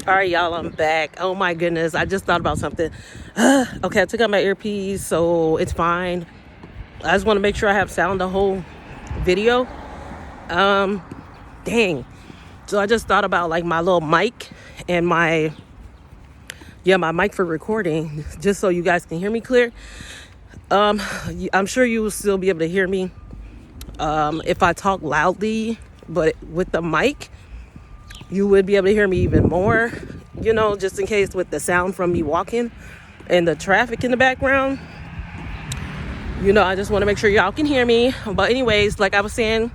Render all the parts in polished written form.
All right, y'all, I'm back. Oh my goodness, I just thought about something. Okay, I took out my earpiece, so it's fine. I just want to make sure I have sound the whole video. Dang. So I just thought about like my little mic and my mic for recording, just so you guys can hear me clear. I'm sure you will still be able to hear me if I talk loudly, but with the mic, you would be able to hear me even more, just in case with the sound from me walking and the traffic in the background. I just want to make sure y'all can hear me. But anyways, like I was saying,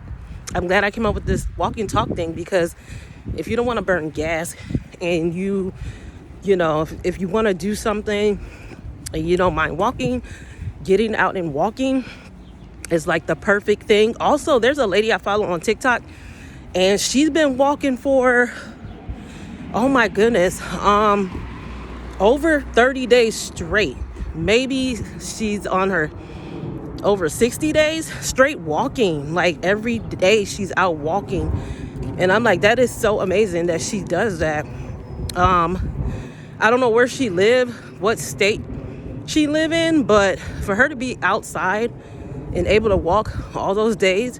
I'm glad I came up with this walk and talk thing, because if you don't want to burn gas and if you want to do something and you don't mind walking, getting out and walking is like the perfect thing. Also, there's a lady I follow on TikTok, and she's been walking for, oh my goodness, over 30 days straight. Maybe she's on her over 60 days straight walking. Like every day she's out walking. And I'm like, that is so amazing that she does that. I don't know where she live, what state she live in, but for her to be outside and able to walk all those days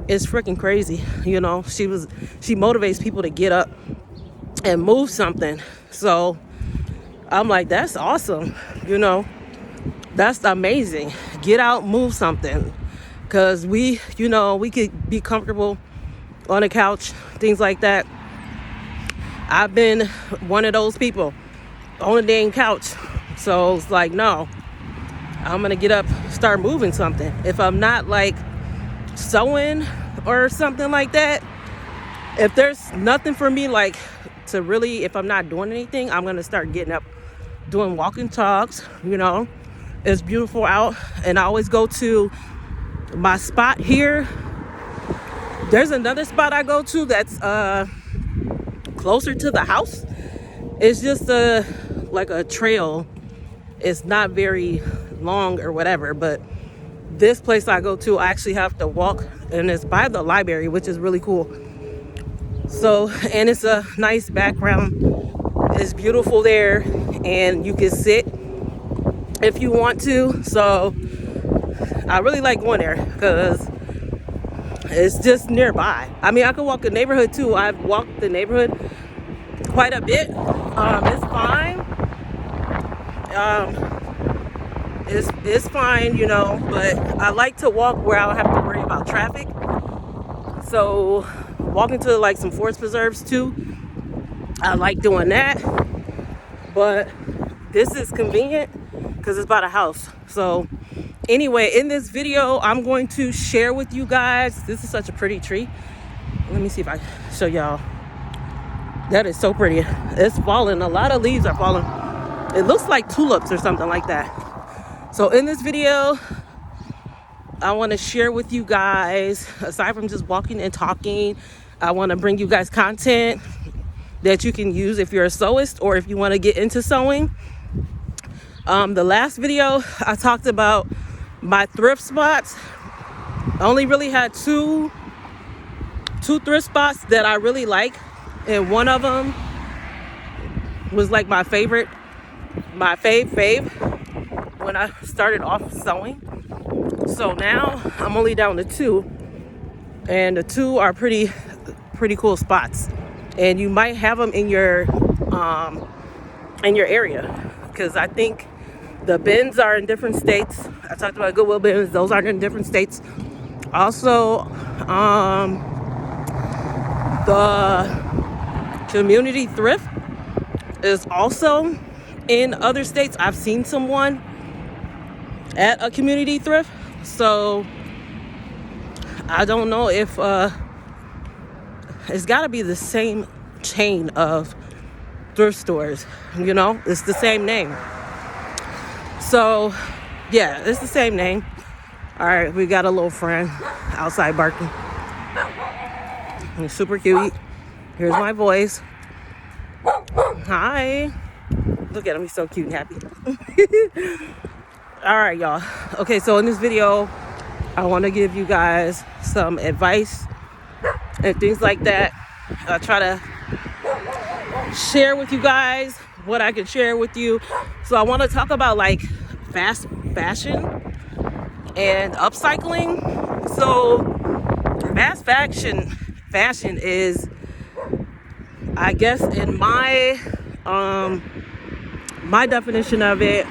is freaking crazy. She motivates people to get up and move something. So I'm like, that's awesome. That's amazing. Get out, move something. Because we could be comfortable on a couch, things like that. I've been one of those people on a dang couch. So it's like, no, I'm going to get up, start moving something. If I'm not like sewing or something like that, if there's nothing for me like to really, if I'm not doing anything, I'm going to start getting up, doing walking talks. It's beautiful out, and I always go to my spot here. There's another spot I go to that's closer to the house. It's just like a trail. It's not very long or whatever, but this place I go to, I actually have to walk, and it's by the library, which is really cool. So, and it's a nice background. It's beautiful there, and you can sit if you want to. So I really like going there because it's just nearby. I mean, I could walk the neighborhood too. I've walked the neighborhood quite a bit. It's fine. It's fine, but I like to walk where I don't have to worry about traffic. So walking to like some forest preserves too, I like doing that. But this is convenient because it's by the house. So anyway, in this video, I'm going to share with you guys, this is such a pretty tree. Let me see if I show y'all. That is so pretty. It's falling. A lot of leaves are falling. It looks like tulips or something like that. So in this video, I want to share with you guys, aside from just walking and talking, I want to bring you guys content that you can use if you're a sewist or if you want to get into sewing. The last video, I talked about my thrift spots. I only really had two thrift spots that I really like, and one of them was like my fave when I started off sewing. So now I'm only down to two, and the two are pretty cool spots, and you might have them in your area, because I think the bins are in different states. I talked about Goodwill bins; those are in different states. Also, the community thrift is also in other states. I've seen someone at a community thrift, so I don't know if it's got to be the same chain of thrift stores. It's the same name. So yeah, it's the same name. All right, we got a little friend outside barking. He's super cute. Here's my voice. Hi. Look at him, he's so cute and happy. All right, y'all. Okay, so in this video, I want to give you guys some advice and things like that. I try to share with you guys what I can share with you. So I want to talk about like fast fashion and upcycling. So fast fashion is, I guess, in my definition of it,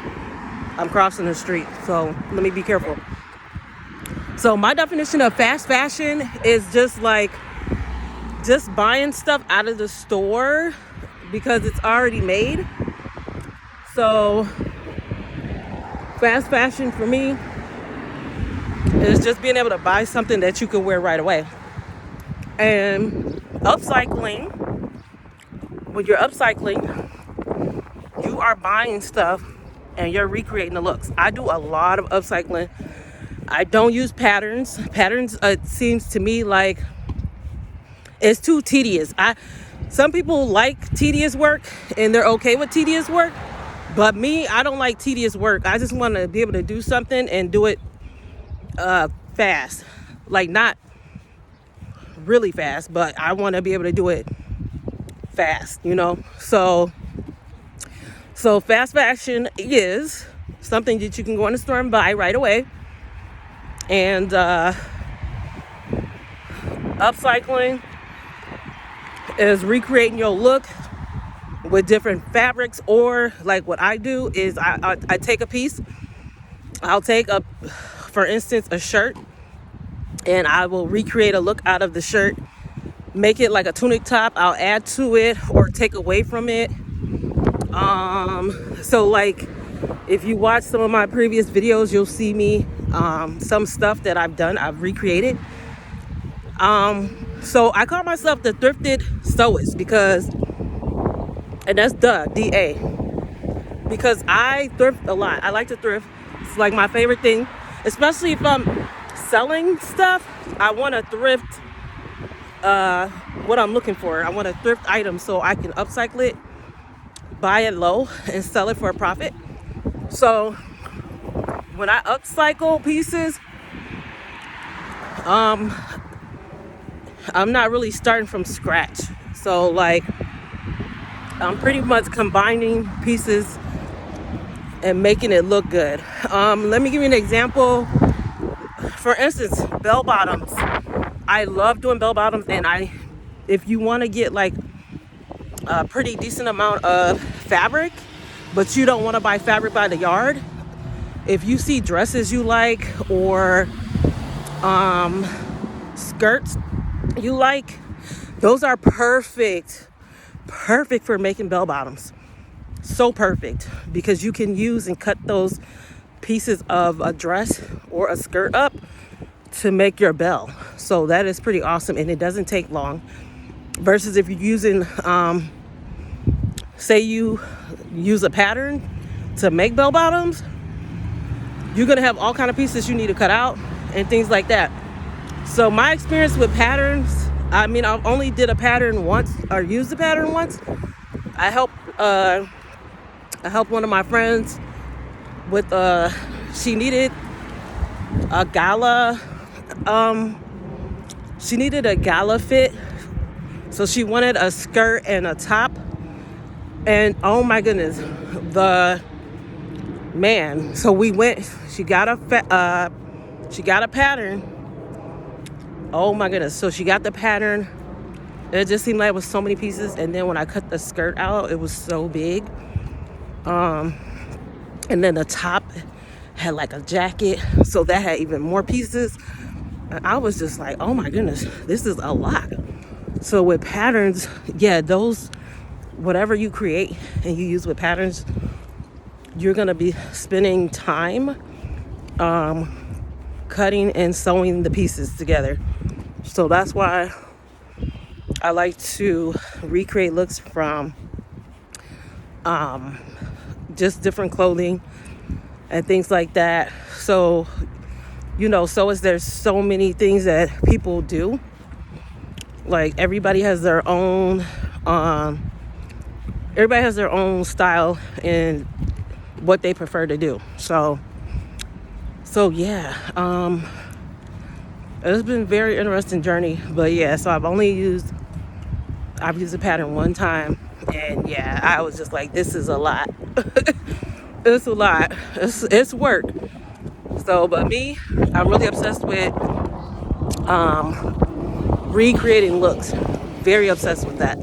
I'm crossing the street, so let me be careful. So my definition of fast fashion is just buying stuff out of the store because it's already made. So fast fashion for me is just being able to buy something that you can wear right away. And upcycling, when you're upcycling, you are buying stuff and you're recreating the looks. I do a lot of upcycling. I don't use patterns. Patterns, it seems to me like it's too tedious. Some people like tedious work and they're okay with tedious work, but me, I don't like tedious work. I just want to be able to do something and do it fast, like not really fast, but I want to be able to do it fast, you know. So fast fashion is something that you can go in the store and buy right away. And upcycling is recreating your look with different fabrics, or like what I do is I take a piece. I'll take for instance, a shirt, and I will recreate a look out of the shirt, make it like a tunic top. I'll add to it or take away from it. So like if you watch some of my previous videos, you'll see me some stuff that I've recreated. So I call myself the thrifted sewist and that's DA, because I thrift a lot. I like to thrift. It's like my favorite thing, especially if I'm selling stuff. I want to thrift what I'm looking for. I want to thrift items so I can upcycle it, buy it low, and sell it for a profit. So when I upcycle pieces, I'm not really starting from scratch. So like I'm pretty much combining pieces and making it look good. Let me give you an example. For instance, bell bottoms. I love doing bell bottoms, and if you want to get like a pretty decent amount of fabric, but you don't want to buy fabric by the yard, if you see dresses you like or skirts you like, those are perfect for making bell bottoms. So perfect, because you can use and cut those pieces of a dress or a skirt up to make your bell. So that is pretty awesome, and it doesn't take long. Versus if you're using, say you use a pattern to make bell bottoms, you're gonna have all kind of pieces you need to cut out and things like that. So my experience with patterns, I mean, I've only did a pattern once, or used a pattern once. I helped one of my friends with she needed a gala fit. So she wanted a skirt and a top, and oh my goodness, so we went, she got a pattern. Oh my goodness. So she got the pattern. It just seemed like it was so many pieces. And then when I cut the skirt out, it was so big. And then the top had like a jacket. So that had even more pieces. And I was just like, oh my goodness, this is a lot. So with patterns, yeah, those, whatever you create and you use with patterns, you're going to be spending time cutting and sewing the pieces together. So that's why I like to recreate looks from just different clothing and things like that. So, you know, there's so many things that people do. Like everybody has their own style and what they prefer to do. So yeah, it's been a very interesting journey. But yeah, so I've used a pattern one time, And yeah, I was just like, this is a lot. It's a lot. It's work. So, but me, I'm really obsessed with recreating looks. Very obsessed with that.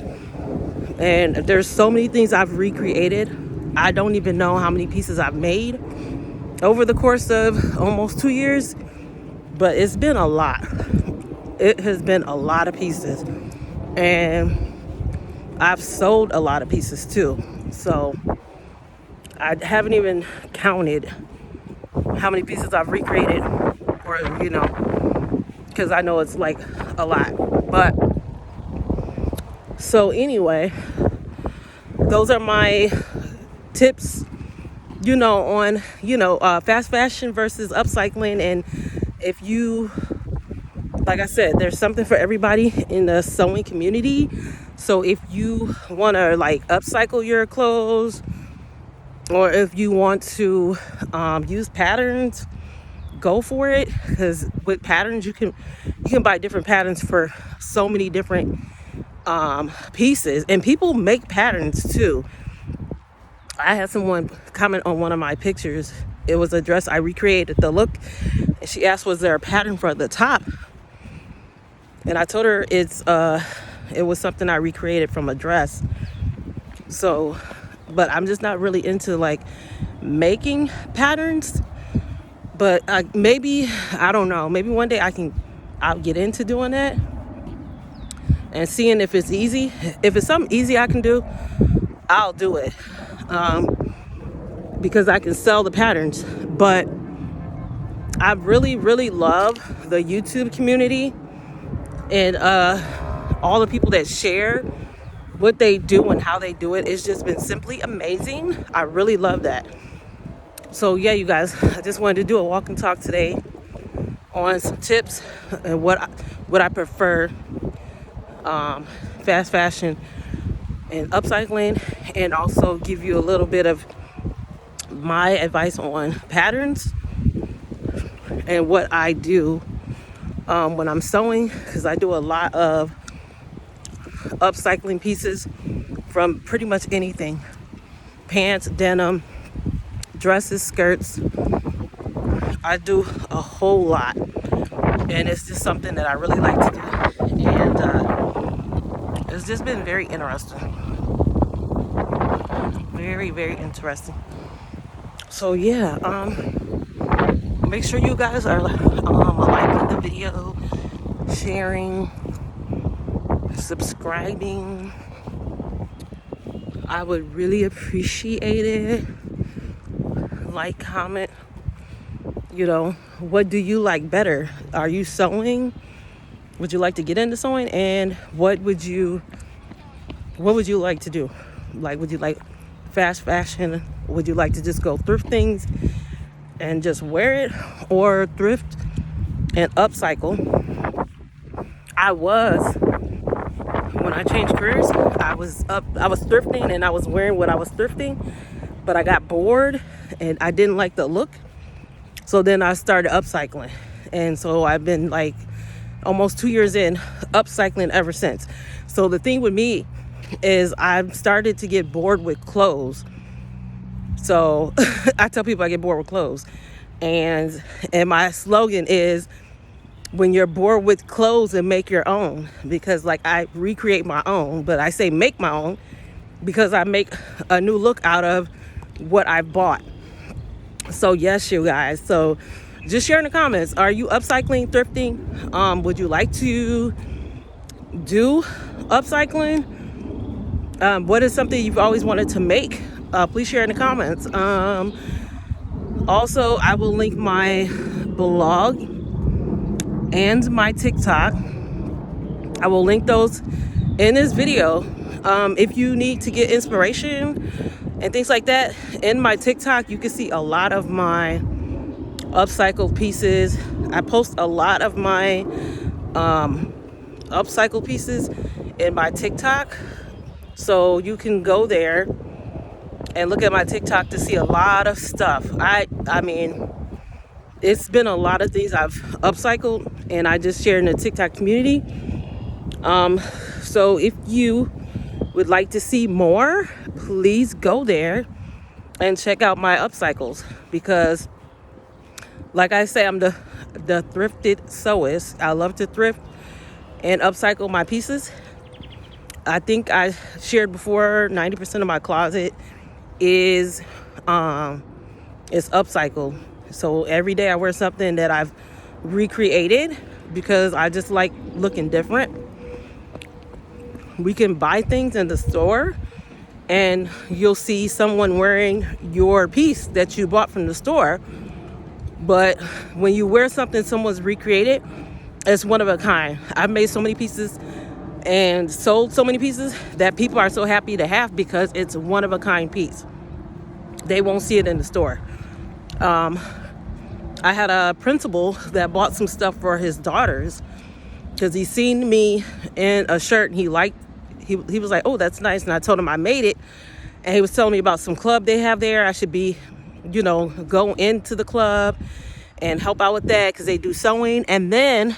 And there's so many things I've recreated. I don't even know how many pieces I've made over the course of almost 2 years, but it's been a lot. It has been a lot of pieces. And I've sold a lot of pieces too. So I haven't even counted how many pieces I've recreated, or, because I know it's like a lot. But so anyway, those are my tips, on, fast fashion versus upcycling. And if you, like I said, there's something for everybody in the sewing community. So if you want to like upcycle your clothes, or if you want to use patterns, go for it. Because with patterns, you can buy different patterns for so many different pieces, and people make patterns too. I had someone comment on one of my pictures. It was a dress. I recreated the look, and she asked, was there a pattern for the top? And I told her it was something I recreated from a dress. So, but I'm just not really into like making patterns. But maybe, I don't know, maybe one day I'll get into doing that and seeing if it's easy. If it's something easy I can do, I'll do it. Because I can sell the patterns. But I really, really love the YouTube community and all the people that share what they do and how they do it. It's just been simply amazing. I really love that. So yeah, you guys, I just wanted to do a walk and talk today on some tips and what I prefer, fast fashion and upcycling, and also give you a little bit of my advice on patterns and what I do when I'm sewing, because I do a lot of upcycling pieces from pretty much anything: pants, denim, dresses, skirts. I do a whole lot, and it's just something that I really like to do, and it's just been very interesting, very, very interesting. So yeah, make sure you guys are liking the video, sharing, subscribing. I would really appreciate it. Like, comment. What do you like better? Are you sewing? Would you like to get into sewing? And what would you like to do? Like, would you like fast fashion? Would you like to just go thrift things and just wear it, or thrift and upcycle? When I changed careers, I was thrifting and I was wearing what I was thrifting, but I got bored and I didn't like the look. So then I started upcycling. And so I've been like almost 2 years in upcycling ever since. So the thing with me is I've started to get bored with clothes. So I tell people I get bored with clothes. And my slogan is, when you're bored with clothes, and make your own. Because like, I recreate my own, but I say make my own because I make a new look out of what I bought. So yes, you guys. So just share in the comments. Are you upcycling, thrifting? Would you like to do upcycling? What is something you've always wanted to make? Please share in the comments. Also, I will link my blog and my TikTok. I will link those in this video. If you need to get inspiration and things like that, in my TikTok, you can see a lot of my upcycled pieces. I post a lot of my upcycled pieces in my TikTok. So you can go there and look at my TikTok to see a lot of stuff. I mean, it's been a lot of things I've upcycled, and I just share in the TikTok community. So if you would like to see more, please go there and check out my upcycles, because like I say, I'm the thrifted sewist. I love to thrift and upcycle my pieces. I think I shared before, 90% of my closet is upcycled. So every day I wear something that I've recreated because I just like looking different. We can buy things in the store and you'll see someone wearing your piece that you bought from the store. But when you wear something someone's recreated, it's one of a kind. I've made so many pieces and sold so many pieces that people are so happy to have because it's one of a kind piece. They won't see it in the store. I had a principal that bought some stuff for his daughters because he seen me in a shirt and he was like, oh, that's nice. And I told him I made it. And he was telling me about some club they have there. I should be, go into the club and help out with that because they do sewing. And then